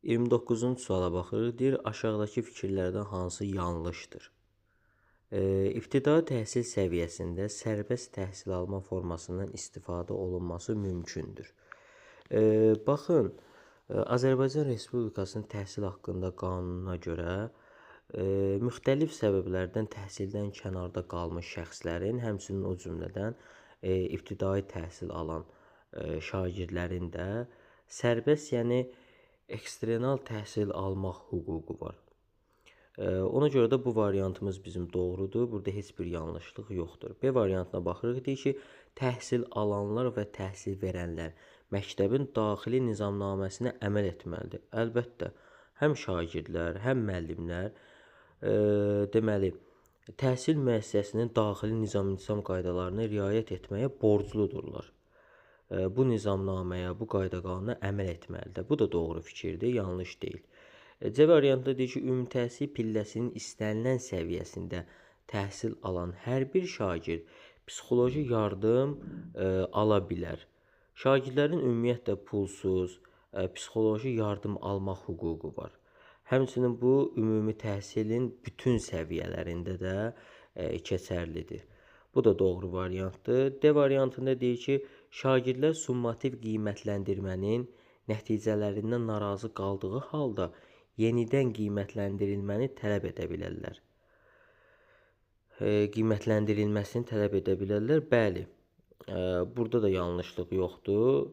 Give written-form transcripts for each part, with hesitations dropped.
29-cu suala baxırıq. Deyir, aşağıdakı fikirlərdən hansı yanlışdır? İbtidai təhsil səviyyəsində sərbəst təhsil alma formasından istifadə olunması mümkündür. Baxın, Azərbaycan Respublikasının təhsil haqqında qanununa görə müxtəlif səbəblərdən təhsildən kənarda qalmış şəxslərin, həmçinin o cümlədən ibtidai təhsil alan şagirdlərin də sərbəst, yəni eksternal təhsil almaq hüququ var. Ona görə də bu variantımız bizim doğrudur. Burada heç bir yanlışlıq yoxdur. B variantına baxırıq. Deyir ki, təhsil alanlar və təhsil verənlər məktəbin daxili nizamnaməsinə əməl etməlidir. Əlbəttə, həm şagirdlər, həm müəllimlər deməli, təhsil müəssisəsinin daxili nizam qaydalarına riayət etməyə borcludurlar. Bu nizamnaməyə, bu qayda-qanuna əməl etməlidir. Bu da doğru fikirdir, yanlış deyil. C variantında deyir ki, ümumi təhsil pilləsinin istənilən səviyyəsində təhsil alan hər bir şagird psixoloji yardım ala bilər. Şagirdlərin ümumiyyətlə pulsuz psixoloji yardım almaq hüququ var. Həmçinin bu, ümumi təhsilin bütün səviyyələrində də keçərlidir. Bu da doğru variantdır. D variantında deyir ki, şagirdlər summativ qiymətləndirmənin nəticələrindən narazı qaldığı halda yenidən qiymətləndirilməni tələb edə bilərlər. Qiymətləndirilməsini tələb edə bilərlər. Bəli, burada da yanlışlıq yoxdur.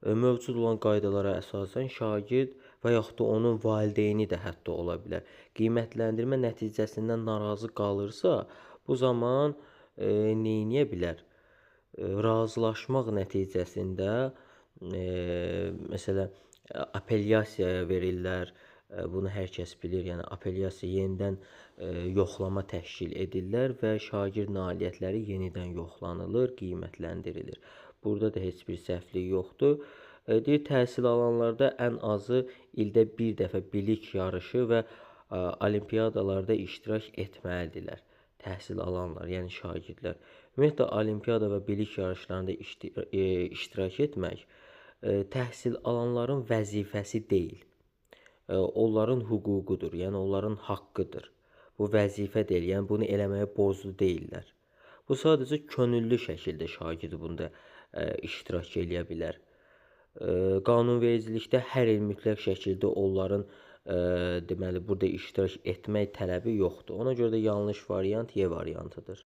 Mövcud olan qaydalara əsasən şagird və yaxud da onun valideyni də hətta ola bilər. Qiymətləndirmə nəticəsindən narazı qalırsa, bu zaman neyniyə bilər? Razılaşmaq nəticəsində məsələn, apellyasiyaya verirlər. Bunu hər kəs bilir. Yəni, apellyasiya yenidən yoxlama təşkil edirlər və şagird nailiyyətləri yenidən yoxlanılır, qiymətləndirilir. Burada da heç bir səhvlik yoxdur. Deyir, təhsil alanlarda ən azı ildə bir dəfə bilik yarışı və olimpiyadalarda iştirak etməlidirlər. Təhsil alanlar, yəni şagirdlər. Ümumiyyətlə, olimpiyada və bilik yarışlarında iştirak etmək təhsil alanların vəzifəsi deyil. Onların hüququdur, yəni onların haqqıdır. Bu vəzifə deyil, yəni bunu eləməyə borclu deyillər. Bu sadəcə könüllü şəkildə şagird bunda iştirak eləyə bilər. Qanunvericilikdə hər il mütləq şəkildə onların deməli, burada iştirak etmək tələbi yoxdur. Ona görə də yanlış variant Y variantıdır.